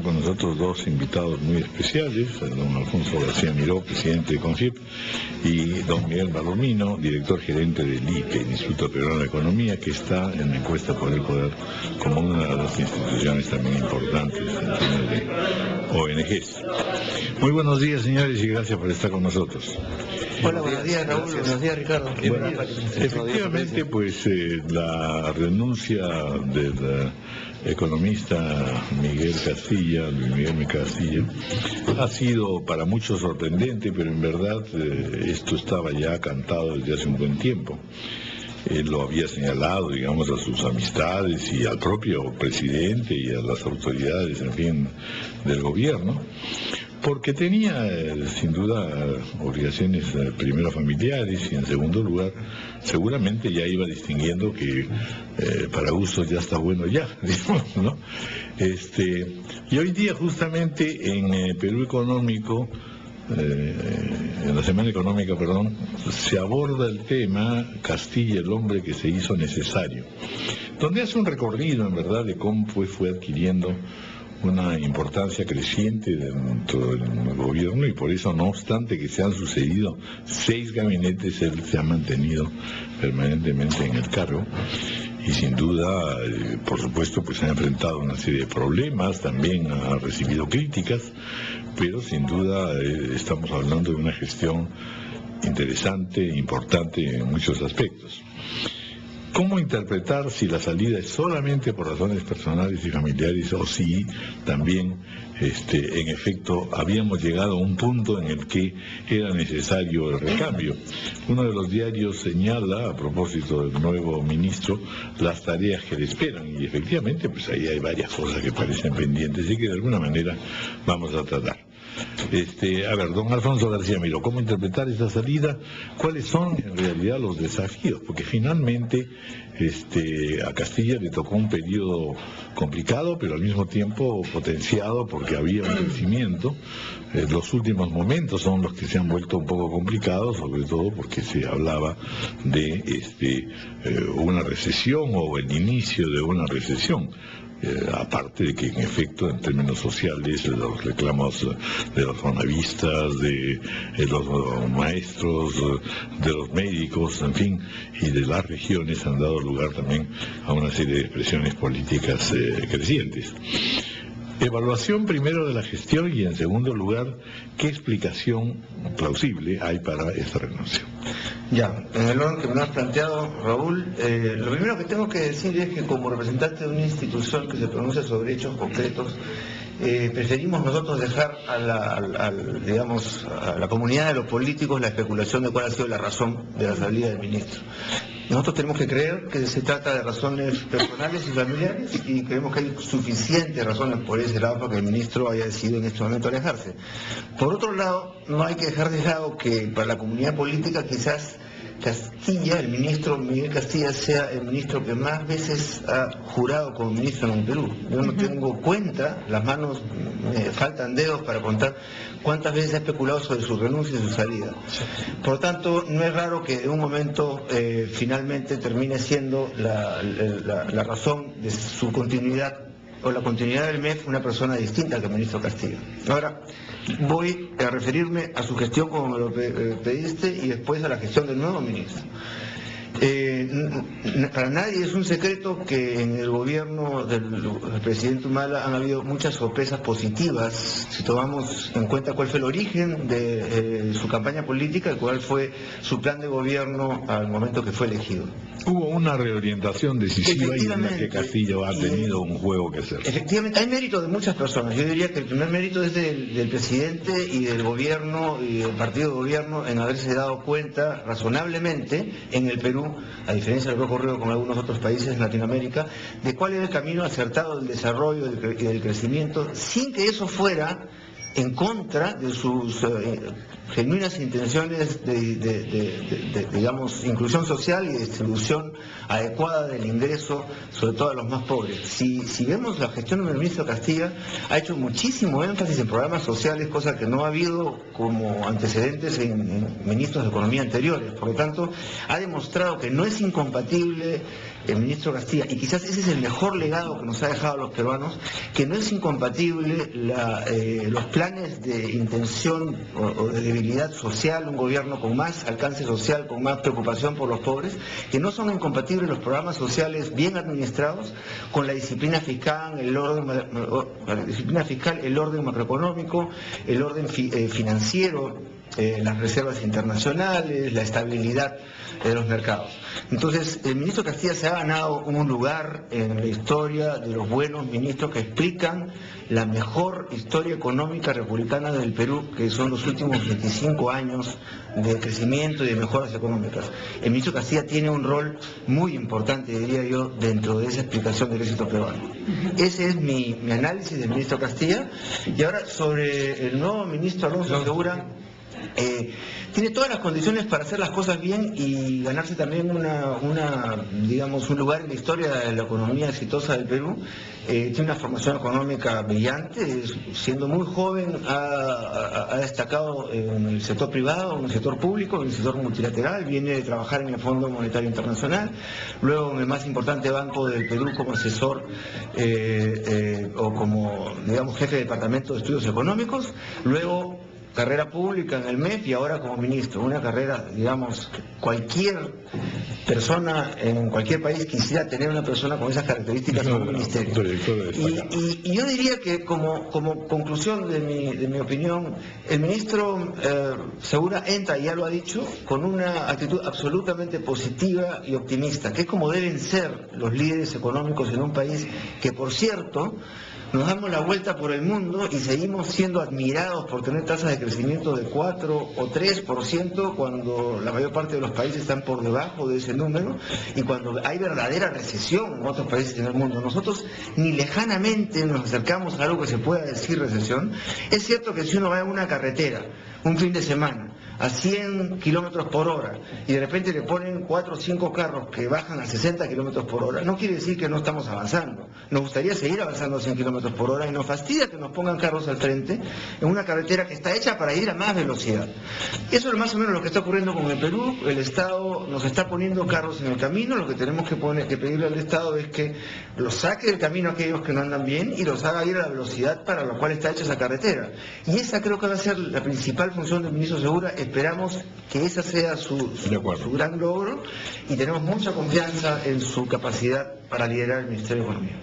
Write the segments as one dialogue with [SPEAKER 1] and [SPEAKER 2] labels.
[SPEAKER 1] están con nosotros dos invitados muy especiales, don Alfonso García Miró, presidente de CONGIP, y don Miguel Palomino, director gerente del IPE, el Instituto Peruano de Economía, que está en la encuesta por el poder como una de las instituciones también importantes en términos de ONGs. Muy buenos días, señores, y gracias por estar con nosotros.
[SPEAKER 2] Hola, buenos días, Raúl.
[SPEAKER 1] Gracias.
[SPEAKER 2] Buenos días, Ricardo.
[SPEAKER 1] Efectivamente, pues la renuncia del economista Miguel Castilla, Luis Miguel Castilla, ha sido para muchos sorprendente, pero en verdad esto estaba ya cantado desde hace un buen tiempo. Él lo había señalado, digamos, a sus amistades y al propio presidente y a las autoridades, en fin, del gobierno, porque tenía, sin duda, obligaciones primero familiares y en segundo lugar, seguramente ya iba distinguiendo que para gustos ya está bueno ya, digamos, ¿no? Y hoy día justamente en Perú Económico, en la Semana Económica, perdón, se aborda el tema Castilla, el hombre que se hizo necesario, donde hace un recorrido, en verdad, de cómo fue adquiriendo una importancia creciente dentro del gobierno, y por eso, no obstante que se han sucedido 6 gabinetes, él se ha mantenido permanentemente en el cargo. Y sin duda, por supuesto, pues se ha enfrentado a una serie de problemas, también ha recibido críticas, pero sin duda estamos hablando de una gestión interesante, importante en muchos aspectos. ¿Cómo interpretar si la salida es solamente por razones personales y familiares o si también, en efecto, habíamos llegado a un punto en el que era necesario el recambio? Uno de los diarios señala, a propósito del nuevo ministro, las tareas que le esperan, y efectivamente, pues ahí hay varias cosas que parecen pendientes y que de alguna manera vamos a tratar. A ver, don Alfonso García Miró, ¿cómo interpretar esta salida? ¿Cuáles son en realidad los desafíos? Porque finalmente a Castilla le tocó un periodo complicado, pero al mismo tiempo potenciado porque había un crecimiento. Los últimos momentos son los que se han vuelto un poco complicados, sobre todo porque se hablaba de una recesión o el inicio de una recesión. Aparte de que en efecto en términos sociales los reclamos de los fonavistas, de los maestros, de los médicos, en fin, y de las regiones han dado lugar también a una serie de expresiones políticas crecientes. Evaluación primero de la gestión y en segundo lugar, ¿qué explicación plausible hay para esta renuncia?
[SPEAKER 2] Ya, en el orden que me lo has planteado, Raúl, lo primero que tengo que decir es que como representante de una institución que se pronuncia sobre hechos concretos, preferimos nosotros dejar a la comunidad de los políticos la especulación de cuál ha sido la razón de la salida del ministro. Nosotros tenemos que creer que se trata de razones personales y familiares y creemos que hay suficientes razones por ese lado para que el ministro haya decidido en este momento alejarse. Por otro lado, no hay que dejar de lado que para la comunidad política quizás Castilla, el ministro Miguel Castilla, sea el ministro que más veces ha jurado como ministro en el Perú. Yo no tengo cuenta, las manos me faltan dedos para contar cuántas veces ha especulado sobre su renuncia y su salida. Por lo tanto, no es raro que en un momento finalmente termine siendo la razón de su continuidad o la continuidad del MEF una persona distinta que el ministro Castillo. Ahora, voy a referirme a su gestión como me lo pediste y después a la gestión del nuevo ministro. Para nadie es un secreto que en el gobierno del presidente Humala han habido muchas sorpresas positivas, si tomamos en cuenta cuál fue el origen de su campaña política y cuál fue su plan de gobierno al momento que fue elegido.
[SPEAKER 1] Hubo una reorientación decisiva y en la que Castillo ha tenido un juego que hacer.
[SPEAKER 2] Efectivamente, hay mérito de muchas personas. Yo diría que el primer mérito es del presidente y del gobierno y del partido de gobierno en haberse dado cuenta razonablemente en el Perú, a diferencia de lo que ha ocurrido con algunos otros países en Latinoamérica, de cuál era el camino acertado del desarrollo y del crecimiento, sin que eso fuera en contra de sus genuinas intenciones digamos, inclusión social y distribución adecuada del ingreso, sobre todo a los más pobres. Si vemos la gestión del ministro Castilla, ha hecho muchísimo énfasis en programas sociales, cosa que no ha habido como antecedentes en ministros de Economía anteriores. Por lo tanto, ha demostrado que no es incompatible el ministro Castilla, y quizás ese es el mejor legado que nos ha dejado a los peruanos, que no es incompatible los planes de intención o de debilidad social, un gobierno con más alcance social, con más preocupación por los pobres, que no son incompatibles los programas sociales bien administrados con la disciplina fiscal, el orden macroeconómico, el orden financiero, las reservas internacionales, la estabilidad de los mercados. Entonces, el ministro Castilla se ha ganado un lugar en la historia de los buenos ministros que explican la mejor historia económica republicana del Perú, que son los últimos 25 años de crecimiento y de mejoras económicas. El ministro Castilla tiene un rol muy importante, diría yo, dentro de esa explicación del éxito peruano. Ese es mi análisis del ministro Castilla. Y ahora, sobre el nuevo ministro Alonso Segura, tiene todas las condiciones para hacer las cosas bien y ganarse también digamos, un lugar en la historia de la economía exitosa del Perú. Tiene una formación económica brillante, siendo muy joven ha destacado en el sector privado, en el sector público, en el sector multilateral, viene de trabajar en el Fondo Monetario Internacional, luego en el más importante banco del Perú como asesor o como, digamos, jefe de departamento de estudios económicos, luego carrera pública en el MEF y ahora como ministro. Una carrera, digamos, cualquier persona en cualquier país quisiera tener una persona con esas características en un ministerio. Y yo diría que como conclusión de mi opinión, el ministro Segura entra, ya lo ha dicho, con una actitud absolutamente positiva y optimista, que es como deben ser los líderes económicos en un país que, por cierto, nos damos la vuelta por el mundo y seguimos siendo admirados por tener tasas de crecimiento de 4 o 3% cuando la mayor parte de los países están por debajo de ese número y cuando hay verdadera recesión en otros países en el mundo. Nosotros ni lejanamente nos acercamos a algo que se pueda decir recesión. Es cierto que si uno va en una carretera un fin de semana a 100 kilómetros por hora y de repente le ponen 4 o 5 carros que bajan a 60 kilómetros por hora, no quiere decir que no estamos avanzando. Nos gustaría seguir avanzando a 100 kilómetros por hora y nos fastidia que nos pongan carros al frente en una carretera que está hecha para ir a más velocidad. Eso es más o menos lo que está ocurriendo con el Perú. El Estado nos está poniendo carros en el camino. Lo que tenemos que pedirle al Estado es que los saque del camino a aquellos que no andan bien y los haga ir a la velocidad para la cual está hecha esa carretera. Y esa creo que va a ser la principal función del ministro Segura. Esperamos que esa sea su gran logro y tenemos mucha confianza en su capacidad para liderar el Ministerio de Economía.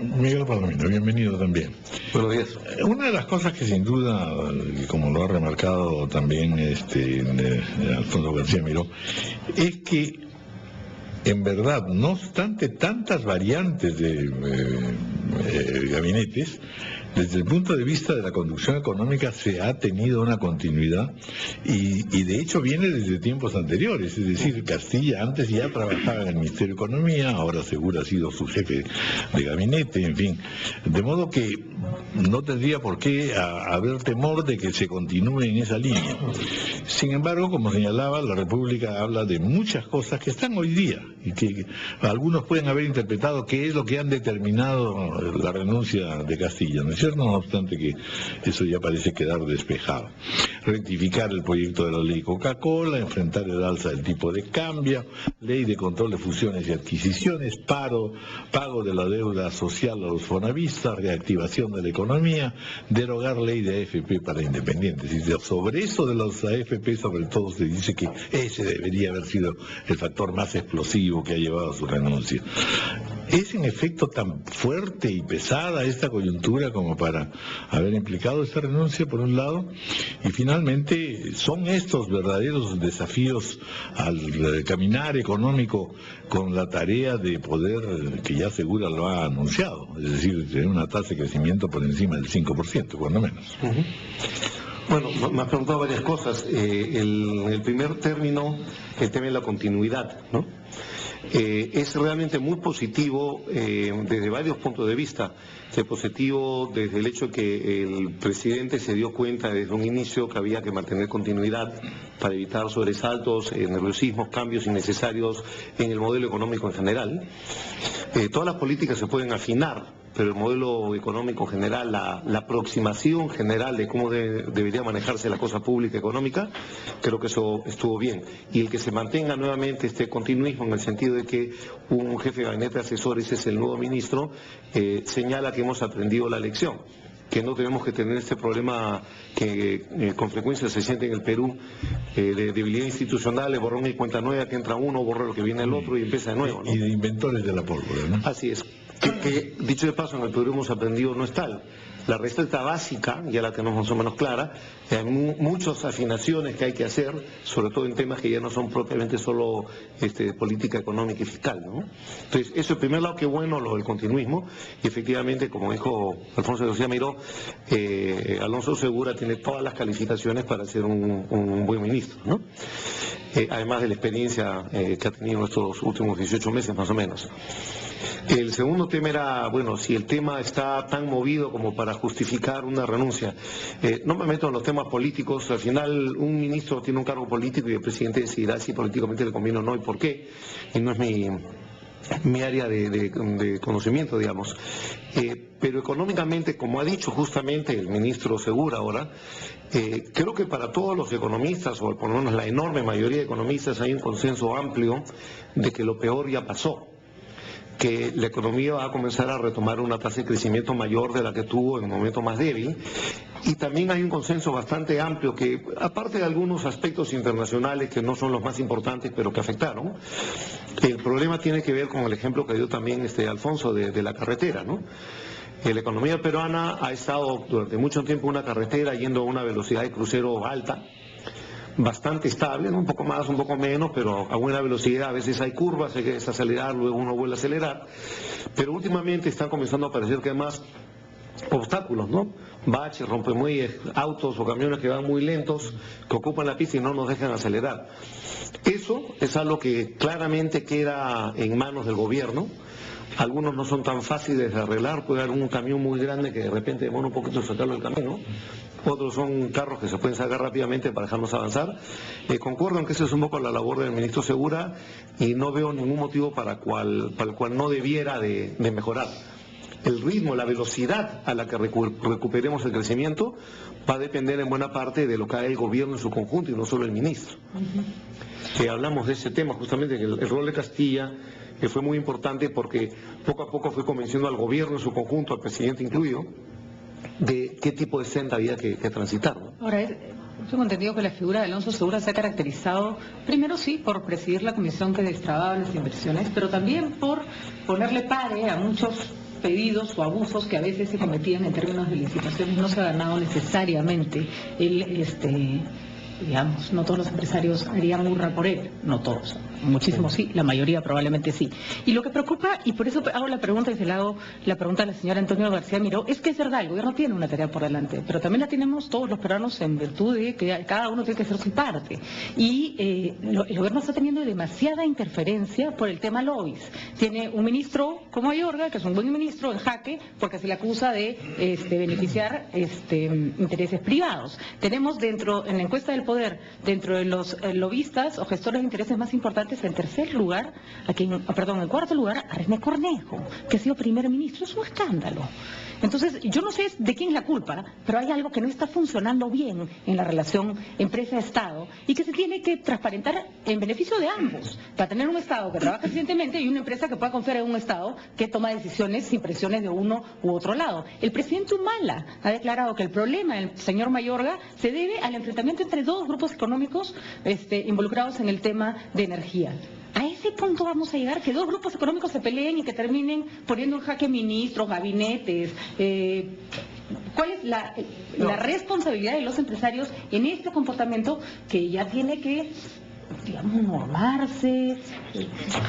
[SPEAKER 1] Miguel Palomino, bienvenido también.
[SPEAKER 2] Buenos días.
[SPEAKER 1] Una de las cosas que sin duda, como lo ha remarcado también Alfonso García Miró, es que en verdad, no obstante tantas variantes de gabinetes, desde el punto de vista de la conducción económica se ha tenido una continuidad y de hecho viene desde tiempos anteriores, es decir, Castilla antes ya trabajaba en el Ministerio de Economía, ahora Segura ha sido su jefe de gabinete, en fin, de modo que no tendría por qué haber temor de que se continúe en esa línea. Sin embargo, como señalaba, la República habla de muchas cosas que están hoy día y que algunos pueden haber interpretado qué es lo que han determinado la renuncia de Castilla, ¿no es cierto? No obstante que eso ya parece quedar despejado. Rectificar el proyecto de la ley Coca-Cola, enfrentar el alza del tipo de cambio, ley de control de fusiones y adquisiciones, pago de la deuda social a los fonavistas, reactivación de la economía, derogar ley de AFP para independientes. Y sobre eso de los AFP, sobre todo, se dice que ese debería haber sido el factor más explosivo que ha llevado a su renuncia. ¿Es en efecto tan fuerte y pesada esta coyuntura como para haber implicado esta renuncia, por un lado? Y finalmente, ¿son estos verdaderos desafíos al caminar económico con la tarea de poder, que ya Segura lo ha anunciado, es decir, tener una tasa de crecimiento por encima del 5%, cuando menos?
[SPEAKER 3] Bueno, me has preguntado varias cosas. El primer término, el tema de la continuidad, ¿no? es realmente muy positivo desde varios puntos de vista. Es positivo desde el hecho de que el presidente se dio cuenta desde un inicio que había que mantener continuidad para evitar sobresaltos, nerviosismos, cambios innecesarios en el modelo económico en general. Todas las políticas se pueden afinar, pero el modelo económico general, la aproximación general de cómo debería manejarse la cosa pública económica, creo que eso estuvo bien. Y el que se mantenga nuevamente este continuismo en el sentido de que un jefe de gabinete de asesores es el nuevo ministro, señala que hemos aprendido la lección, que no tenemos que tener este problema que con frecuencia se siente en el Perú, de debilidad institucional, de borrón y cuenta nueva, que entra uno, borra lo que viene el otro y empieza de nuevo, ¿no?
[SPEAKER 1] Y de inventores de la pólvora, ¿no?
[SPEAKER 3] Así es. Que dicho de paso, en el Perú hemos aprendido no es tal. La receta básica, ya la tenemos más o menos clara, hay muchas afinaciones que hay que hacer, sobre todo en temas que ya no son propiamente solo política económica y fiscal, ¿no? Entonces, eso en primer lado, qué bueno lo del continuismo, y efectivamente, como dijo Alfonso García Miró, Alonso Segura tiene todas las calificaciones para ser un buen ministro, ¿no? Además de la experiencia que ha tenido en estos últimos 18 meses más o menos. El segundo tema era, bueno, si el tema está tan movido como para justificar una renuncia. No me meto en los temas políticos, al final un ministro tiene un cargo político y el presidente decidirá si políticamente le conviene o no y por qué, y no es mi área de conocimiento, digamos. Pero económicamente, como ha dicho justamente el ministro Segura ahora, creo que para todos los economistas, o por lo menos la enorme mayoría de economistas, hay un consenso amplio de que lo peor ya pasó, que la economía va a comenzar a retomar una tasa de crecimiento mayor de la que tuvo en un momento más débil. Y también hay un consenso bastante amplio que, aparte de algunos aspectos internacionales que no son los más importantes, pero que afectaron, el problema tiene que ver con el ejemplo que dio también Alfonso de la carretera, ¿no? La economía peruana ha estado durante mucho tiempo una carretera yendo a una velocidad de crucero alta, bastante estable, ¿no? Un poco más, un poco menos, pero a buena velocidad. A veces hay curvas, hay que desacelerar, luego uno vuelve a acelerar. Pero últimamente están comenzando a aparecer que hay más obstáculos, ¿no? Baches, rompemuelles, autos o camiones que van muy lentos, que ocupan la pista y no nos dejan acelerar. Eso es algo que claramente queda en manos del gobierno. Algunos no son tan fáciles de arreglar, puede haber un camión muy grande que de repente demora un poquito sacarlo del camino. Otros son carros que se pueden sacar rápidamente para dejarnos avanzar. Concuerdo en que esa es un poco la labor del ministro Segura y no veo ningún motivo para el cual no debiera de mejorar. El ritmo, la velocidad a la que recuperemos el crecimiento va a depender en buena parte de lo que haga el gobierno en su conjunto y no solo el ministro. Que hablamos de ese tema justamente, que el rol de Castilla que fue muy importante porque poco a poco fue convenciendo al gobierno en su conjunto, al presidente incluido, de qué tipo de senda había que transitar, ¿no?
[SPEAKER 4] Ahora, tengo entendido que la figura de Alonso Segura se ha caracterizado, primero sí, por presidir la comisión que destrababa las inversiones, pero también por ponerle pare a muchos pedidos o abusos que a veces se cometían en términos de licitaciones. No se ha ganado necesariamente digamos, no todos los empresarios harían hurra por él, no todos, muchísimos sí, la mayoría probablemente sí. Y lo que preocupa, y por eso hago la pregunta desde el lado, la pregunta de la señora Antonio García Miró, es que es verdad, el gobierno tiene una tarea por delante, pero también la tenemos todos los peruanos en virtud de que cada uno tiene que hacer su parte. Y el gobierno está teniendo demasiada interferencia por el tema lobbies. Tiene un ministro como Mayorga, que es un buen ministro, en jaque, porque se le acusa de beneficiar intereses privados. Tenemos en la encuesta del poder, dentro de los lobistas o gestores de intereses más importantes, en tercer lugar, en cuarto lugar, a René Cornejo, que ha sido primer ministro. Es un escándalo. Entonces, yo no sé de quién es la culpa, pero hay algo que no está funcionando bien en la relación empresa-Estado y que se tiene que transparentar en beneficio de ambos, para tener un Estado que trabaja eficientemente y una empresa que pueda confiar en un Estado que toma decisiones sin presiones de uno u otro lado. El presidente Humala ha declarado que el problema del señor Mayorga se debe al enfrentamiento entre dos grupos económicos involucrados en el tema de energía. ¿A ese punto vamos a llegar, que dos grupos económicos se peleen y que terminen poniendo en jaque ministros, gabinetes? ¿Cuál es la responsabilidad de los empresarios en este comportamiento que ya tiene que, digamos, normarse?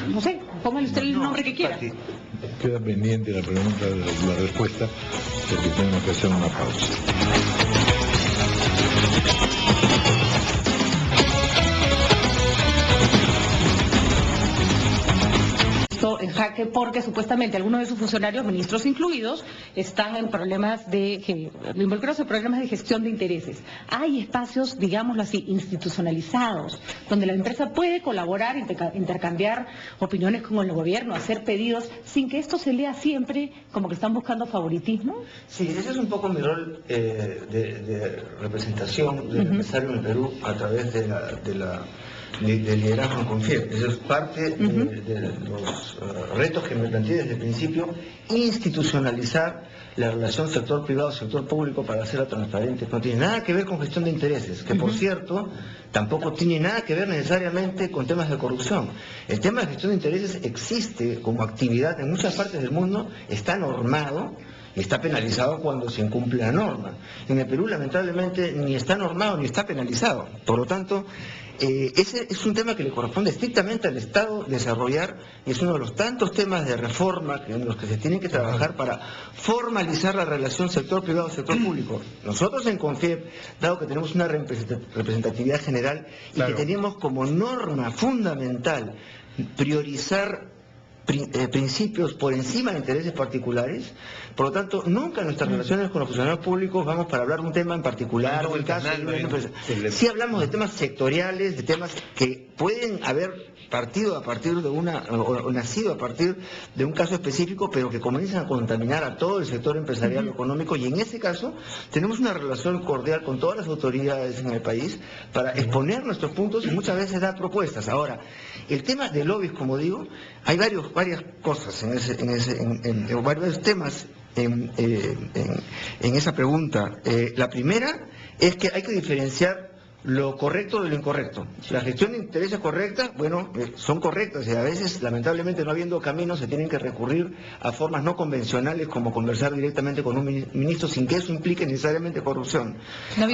[SPEAKER 4] No sé, póngale usted el nombre que quiera.
[SPEAKER 1] Queda pendiente la pregunta, la respuesta, porque tenemos que hacer una pausa.
[SPEAKER 4] jaque porque supuestamente algunos de sus funcionarios, ministros incluidos, están en problemas involucrados en problemas de gestión de intereses. Hay espacios, digámoslo así, institucionalizados, donde la empresa puede colaborar, intercambiar opiniones con el gobierno, hacer pedidos, sin que esto se lea siempre como que están buscando favoritismo.
[SPEAKER 2] Sí, ese es un poco mi rol de representación del empresario en el Perú a través del liderazgo en Confiep. Eso es parte de los retos que me planteé desde el principio, institucionalizar la relación sector privado-sector público para hacerla transparente. No tiene nada que ver con gestión de intereses, que por cierto, tampoco tiene nada que ver necesariamente con temas de corrupción. El tema de gestión de intereses existe como actividad en muchas partes del mundo, está normado, y está penalizado cuando se incumple la norma. En el Perú, lamentablemente, ni está normado ni está penalizado. Por lo tanto, ese es un tema que le corresponde estrictamente al Estado desarrollar, y es uno de los tantos temas de reforma en los que se tienen que trabajar para formalizar la relación sector privado-sector público. Nosotros en Confiep, dado que tenemos una representatividad general y que tenemos como norma fundamental priorizar principios por encima de intereses particulares, por lo tanto, nunca en nuestras relaciones con los funcionarios públicos vamos para hablar de un tema en particular o el caso de una empresa. Sí hablamos de temas sectoriales, de temas que pueden haber partido a partir de o nacido a partir de un caso específico, pero que comienzan a contaminar a todo el sector empresarial o económico, y en ese caso tenemos una relación cordial con todas las autoridades en el país para exponer nuestros puntos y muchas veces dar propuestas. Ahora, el tema de lobbies, como digo, hay varias cosas varios temas en esa pregunta. La primera es que hay que diferenciar lo correcto de lo incorrecto. La gestión de intereses correctas, bueno, son correctas, y a veces, lamentablemente, no habiendo caminos, se tienen que recurrir a formas no convencionales como conversar directamente con un ministro sin que eso implique necesariamente corrupción.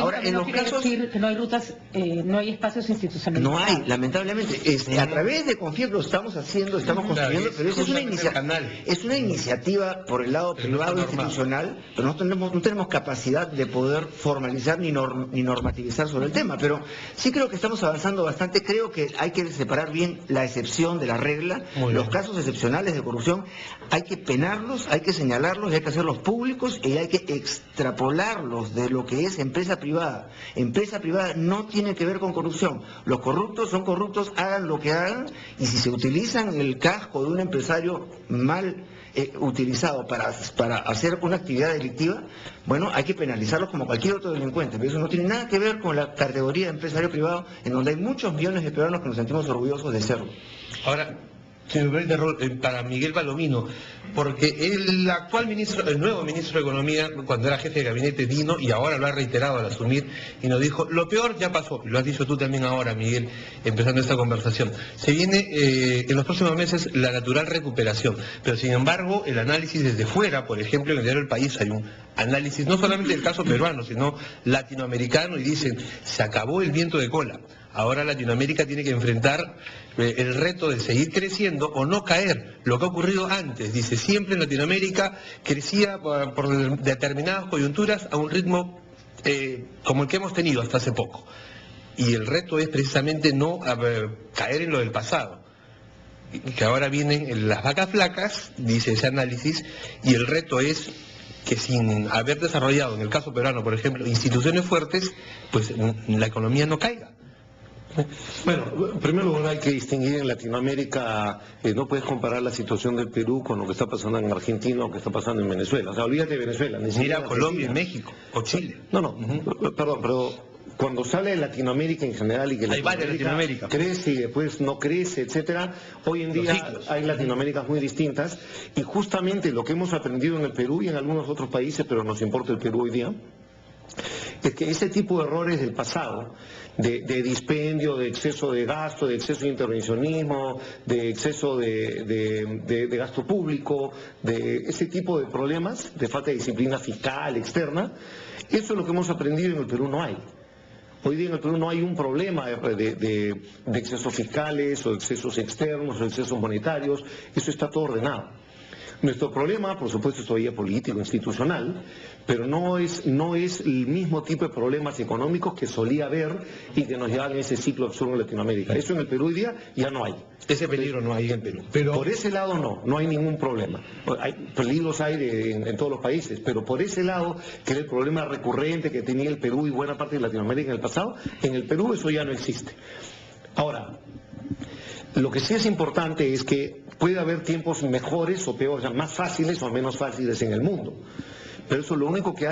[SPEAKER 4] Ahora, en los casos decir que no hay rutas, no hay espacios institucionalizados.
[SPEAKER 2] No hay, lamentablemente. A través de Confiep lo estamos haciendo, estamos construyendo, pero eso es una iniciativa por el lado privado institucional, pero no tenemos capacidad de poder formalizar ni normativizar sobre el tema. Pero sí creo que estamos avanzando bastante. Creo que hay que separar bien la excepción de la regla. Los casos excepcionales de corrupción hay que penarlos, hay que señalarlos, hay que hacerlos públicos y hay que extrapolarlos de lo que es empresa privada. Empresa privada no tiene que ver con corrupción. Los corruptos son corruptos, hagan lo que hagan, y si se utilizan el casco de un empresario mal utilizado para hacer una actividad delictiva, bueno, hay que penalizarlos como cualquier otro delincuente, pero eso no tiene nada que ver con la categoría de empresario privado, en donde hay muchos millones de peruanos que nos sentimos orgullosos de serlo.
[SPEAKER 5] Ahora, si me permite, para Miguel Palomino, porque el nuevo ministro de Economía, cuando era jefe de gabinete, vino y ahora lo ha reiterado al asumir y nos dijo, lo peor ya pasó, y lo has dicho tú también ahora, Miguel, empezando esta conversación. Se viene en los próximos meses la natural recuperación, pero sin embargo el análisis desde fuera, por ejemplo, en el diario El País hay un análisis no solamente del caso peruano, sino latinoamericano, y dicen, se acabó el viento de cola. Ahora Latinoamérica tiene que enfrentar el reto de seguir creciendo o no caer. Lo que ha ocurrido antes, dice, siempre en Latinoamérica crecía por determinadas coyunturas a un ritmo como el que hemos tenido hasta hace poco. Y el reto es precisamente no caer en lo del pasado. Que ahora vienen las vacas flacas, dice ese análisis, y el reto es que sin haber desarrollado, en el caso peruano, por ejemplo, instituciones fuertes, pues la economía no caiga.
[SPEAKER 3] Bueno, en primer lugar hay que distinguir en Latinoamérica, no puedes comparar la situación del Perú con lo que está pasando en Argentina o lo que está pasando en Venezuela. O sea, olvídate de Venezuela.
[SPEAKER 5] Mira Colombia y México, o Chile.
[SPEAKER 3] Perdón, pero cuando sale de Latinoamérica en general y que
[SPEAKER 5] hay varias Latinoamérica
[SPEAKER 3] crece y después no crece, etcétera, hoy en día hay Latinoaméricas muy distintas, y justamente lo que hemos aprendido en el Perú y en algunos otros países, pero nos importa el Perú hoy día, es que ese tipo de errores del pasado, de dispendio, de exceso de gasto, de exceso de intervencionismo, de exceso de gasto público, de ese tipo de problemas, de falta de disciplina fiscal, externa, eso es lo que hemos aprendido. En el Perú no hay. Hoy día en el Perú no hay un problema de excesos fiscales o excesos externos o excesos monetarios, eso está todo ordenado. Nuestro problema, por supuesto, es todavía político, institucional, pero no es el mismo tipo de problemas económicos que solía haber y que nos llevaban a ese ciclo absurdo en Latinoamérica. Eso en el Perú hoy día ya no hay.
[SPEAKER 5] Ese peligro no hay en Perú.
[SPEAKER 3] Pero por ese lado no hay ningún problema. Peligros hay en todos los países, pero por ese lado, que era el problema recurrente que tenía el Perú y buena parte de Latinoamérica en el pasado, en el Perú eso ya no existe. Ahora, lo que sí es importante es que puede haber tiempos mejores o peores, más fáciles o menos fáciles en el mundo. Pero eso lo único que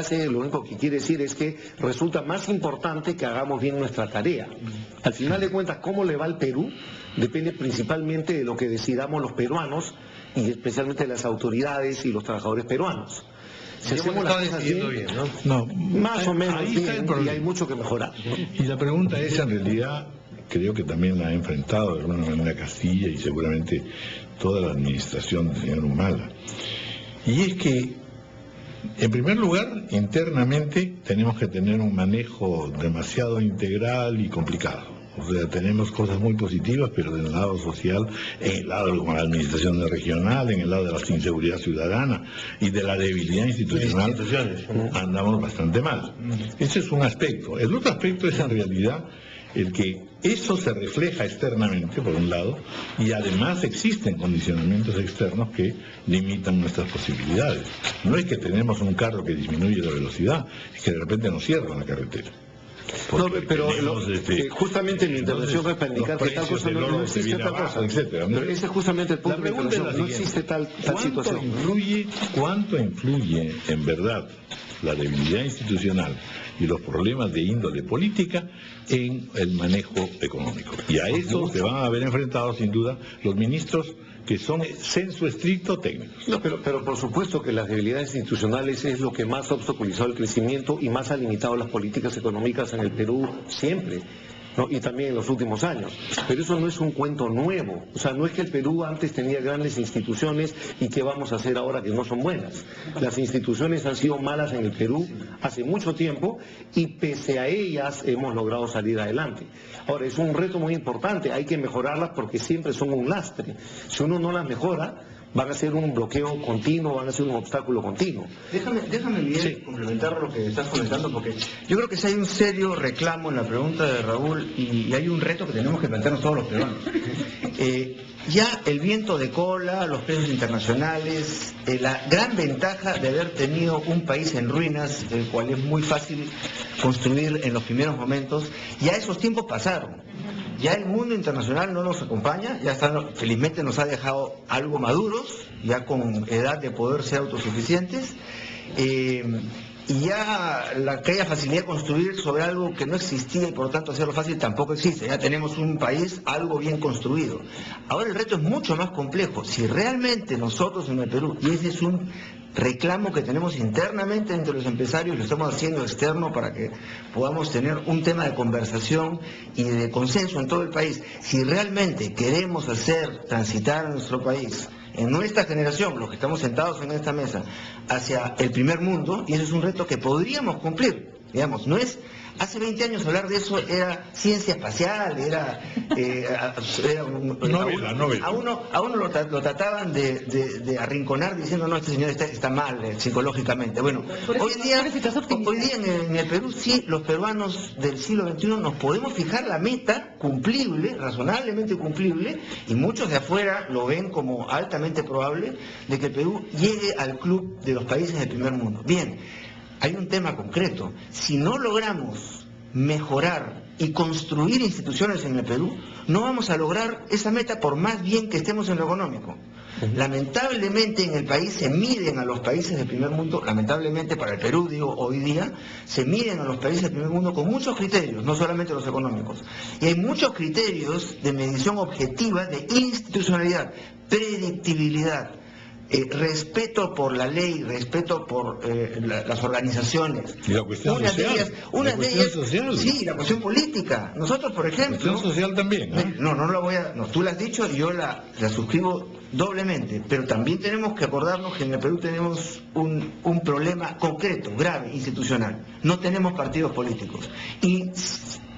[SPEAKER 3] quiere decir es que resulta más importante que hagamos bien nuestra tarea. Al final de cuentas, cómo le va al Perú depende principalmente de lo que decidamos los peruanos y especialmente las autoridades y los trabajadores peruanos. Si hacemos las cosas bien,
[SPEAKER 1] ¿no?
[SPEAKER 3] más o menos
[SPEAKER 1] ahí
[SPEAKER 3] bien, y hay mucho que mejorar, ¿no?
[SPEAKER 1] Y la pregunta es, en realidad, creo que también la ha enfrentado de alguna manera Casilla y seguramente toda la administración del señor Humala. Y es que, en primer lugar, internamente tenemos que tener un manejo demasiado integral y complicado. O sea, tenemos cosas muy positivas, pero en el lado social, en el lado de la administración regional, en el lado de la inseguridad ciudadana y de la debilidad institucional, andamos bastante mal. Ese es un aspecto. El otro aspecto es en realidad el que eso se refleja externamente, por un lado, y además existen condicionamientos externos que limitan nuestras posibilidades. No es que tenemos un carro que disminuye la velocidad, es que de repente nos cierran la carretera.
[SPEAKER 3] No, pero justamente mi intervención es para indicar que tal cosa no existe tal cosa,
[SPEAKER 1] etcétera.
[SPEAKER 3] Pero ese es justamente el punto de mi intervención, no existe tal situación.
[SPEAKER 1] ¿Cuánto influye en verdad la debilidad institucional y los problemas de índole política en el manejo económico? Y a eso se van a ver enfrentados sin duda los ministros que son sensu estricto técnicos.
[SPEAKER 3] No, pero por supuesto que las debilidades institucionales es lo que más ha obstaculizado el crecimiento y más ha limitado las políticas económicas en el Perú siempre, ¿no? Y también en los últimos años. Pero eso no es un cuento nuevo. O sea, no es que el Perú antes tenía grandes instituciones y qué vamos a hacer ahora que no son buenas. Las instituciones han sido malas en el Perú hace mucho tiempo y pese a ellas hemos logrado salir adelante. Ahora, es un reto muy importante, hay que mejorarlas porque siempre son un lastre. Si uno no las mejora, van a ser un bloqueo continuo, van a ser un obstáculo continuo.
[SPEAKER 2] Déjame bien complementar lo que estás comentando, porque yo creo que si hay un serio reclamo en la pregunta de Raúl y hay un reto que tenemos que plantearnos todos los peruanos. Ya el viento de cola, los precios internacionales, la gran ventaja de haber tenido un país en ruinas, el cual es muy fácil construir en los primeros momentos, ya esos tiempos pasaron. Ya el mundo internacional no nos acompaña, ya felizmente nos ha dejado algo maduros, ya con edad de poder ser autosuficientes, y ya aquella facilidad de construir sobre algo que no existía y por lo tanto hacerlo fácil tampoco existe. Ya tenemos un país algo bien construido. Ahora el reto es mucho más complejo. Si realmente nosotros en el Perú, y ese es un reclamo que tenemos internamente entre los empresarios, lo estamos haciendo externo para que podamos tener un tema de conversación y de consenso en todo el país. Si realmente queremos hacer transitar a nuestro país, en nuestra generación, los que estamos sentados en esta mesa, hacia el primer mundo, y ese es un reto que podríamos cumplir, digamos, no es... Hace 20 años hablar de eso era ciencia espacial,
[SPEAKER 1] novela.
[SPEAKER 2] A uno lo trataban de arrinconar diciendo, no, este señor está mal psicológicamente. Bueno, hoy día en el Perú sí, los peruanos del siglo XXI nos podemos fijar la meta cumplible, razonablemente cumplible, y muchos de afuera lo ven como altamente probable, de que el Perú llegue al club de los países del primer mundo. Bien. Hay un tema concreto. Si no logramos mejorar y construir instituciones en el Perú, no vamos a lograr esa meta por más bien que estemos en lo económico. Lamentablemente en el país se miden a los países del primer mundo, lamentablemente para el Perú, digo, hoy día, se miden a los países del primer mundo con muchos criterios, no solamente los económicos. Y hay muchos criterios de medición objetiva de institucionalidad, predictibilidad, respeto por la ley, respeto por las organizaciones.
[SPEAKER 1] Y la cuestión social.
[SPEAKER 2] Una de ellas, sí, la cuestión política. Nosotros, por ejemplo...
[SPEAKER 1] La cuestión social también, ¿no?
[SPEAKER 2] No la voy a... No, tú la has dicho y yo la suscribo doblemente, pero también tenemos que acordarnos que en el Perú tenemos un problema concreto, grave, institucional. No tenemos partidos políticos. Y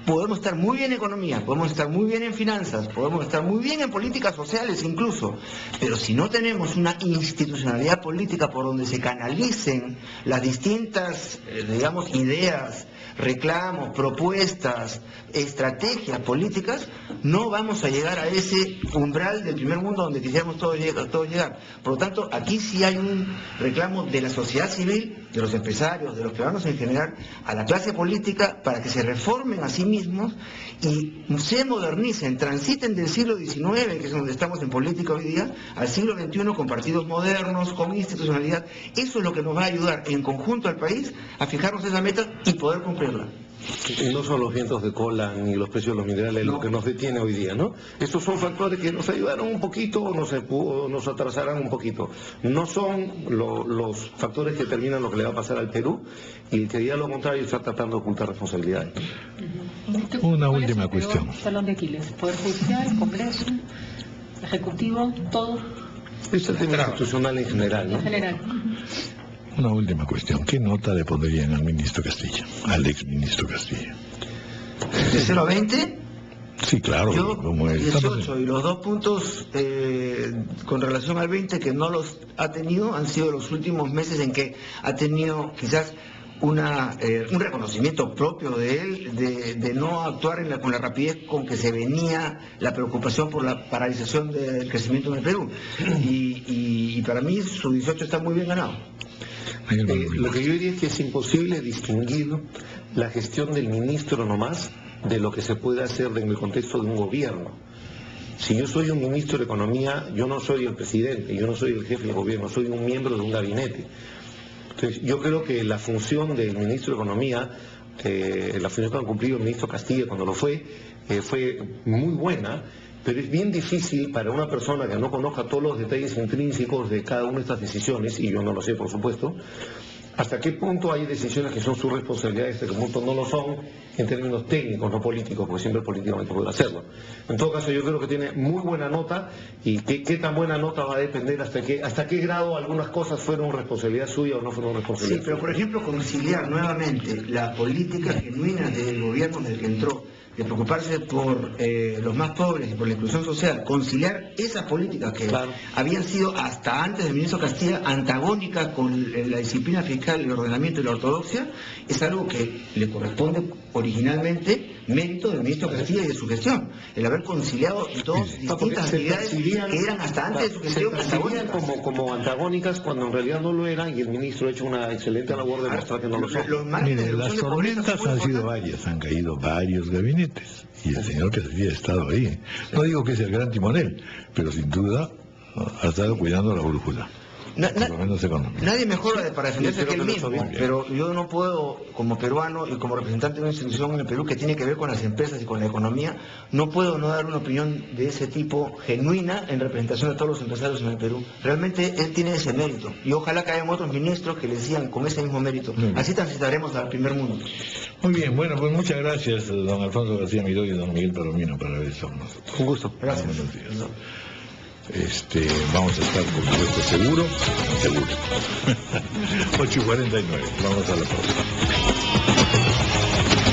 [SPEAKER 2] podemos estar muy bien en economía, podemos estar muy bien en finanzas, podemos estar muy bien en políticas sociales incluso, pero si no tenemos una institucionalidad política por donde se canalicen las distintas, digamos, ideas, reclamos, propuestas, estrategias políticas, no vamos a llegar a ese umbral del primer mundo donde quisiéramos todos llegar. Por lo tanto, aquí sí hay un reclamo de la sociedad civil, de los empresarios, de los ciudadanos en general, a la clase política para que se reformen a sí mismos y se modernicen, transiten del siglo XIX, que es donde estamos en política hoy día, al siglo XXI con partidos modernos, con institucionalidad. Eso es lo que nos va a ayudar en conjunto al país a fijarnos esa meta y poder cumplirla.
[SPEAKER 3] Y no son los vientos de cola ni los precios de los minerales lo que nos detiene hoy día, ¿no? Estos son factores que nos ayudaron un poquito o nos atrasarán un poquito. No son los factores que determinan lo que le va a pasar al Perú, y el que diga lo contrario está tratando de ocultar responsabilidades.
[SPEAKER 1] Una última cuestión.
[SPEAKER 4] Salón de Aquiles, Poder Judicial, Congreso, Ejecutivo, todo.
[SPEAKER 3] Es el tema institucional en general, ¿no?
[SPEAKER 4] En general.
[SPEAKER 1] Una última cuestión. ¿Qué nota le pondrían al ministro Castilla, al exministro Castilla?
[SPEAKER 2] ¿De 0 a 20?
[SPEAKER 1] Sí, claro.
[SPEAKER 2] Yo,
[SPEAKER 1] como
[SPEAKER 2] 18, y los 2 puntos con relación al 20 que no los ha tenido han sido los últimos meses en que ha tenido quizás un reconocimiento propio de él, de no actuar con la rapidez con que se venía la preocupación por la paralización del crecimiento en el Perú. Y para mí su 18 está muy bien ganado.
[SPEAKER 3] Lo que yo diría es que es imposible distinguir la gestión del ministro nomás de lo que se puede hacer en el contexto de un gobierno. Si yo soy un ministro de Economía, yo no soy el presidente, yo no soy el jefe del gobierno, soy un miembro de un gabinete. Entonces, yo creo que la función del ministro de Economía, la función que ha cumplido el ministro Castilla cuando lo fue muy buena, pero es bien difícil para una persona que no conozca todos los detalles intrínsecos de cada una de estas decisiones, y yo no lo sé, por supuesto, hasta qué punto hay decisiones que son su responsabilidad y hasta qué punto no lo son en términos técnicos, no políticos, porque siempre políticamente puede hacerlo. En todo caso, yo creo que tiene muy buena nota, y qué tan buena nota va a depender hasta qué grado algunas cosas fueron responsabilidad suya o no fueron responsabilidad
[SPEAKER 2] suya. Sí, pero por ejemplo, conciliar nuevamente la política genuina del gobierno del que entró, de preocuparse por los más pobres y por la inclusión social, conciliar esas políticas que habían sido hasta antes del ministro Castilla antagónicas con la disciplina fiscal, el ordenamiento y la ortodoxia, es algo que le corresponde originalmente mérito del ministro Castilla y de su gestión, el haber conciliado dos distintas actividades que eran hasta antes de su gestión antagónicas.
[SPEAKER 3] Como antagónicas cuando en realidad no lo eran, y el ministro ha hecho una excelente labor de mostrar que no lo son.
[SPEAKER 1] Mire, las tormentas han sido varias, han caído varios gabinetes, y el señor Castilla ha estado ahí. No digo que sea el gran timonel, pero sin duda ha estado cuidando la brújula. Por lo menos económica.
[SPEAKER 2] Nadie mejora para defenderse que él mismo, pero yo no puedo, como peruano y como representante de una institución en el Perú que tiene que ver con las empresas y con la economía, no puedo no dar una opinión de ese tipo genuina en representación de todos los empresarios en el Perú. Realmente él tiene ese mérito, y ojalá que hayan otros ministros que le sigan con ese mismo mérito. Así transitaremos al primer mundo.
[SPEAKER 1] Muy bien, bueno, pues muchas gracias, don Alfonso García Miró y don Miguel Palomino, por haber estado con nosotros.
[SPEAKER 3] Un gusto.
[SPEAKER 2] Gracias.
[SPEAKER 1] Buenos días. Vamos a estar, por supuesto, seguro. 8:49, vamos a la pausa.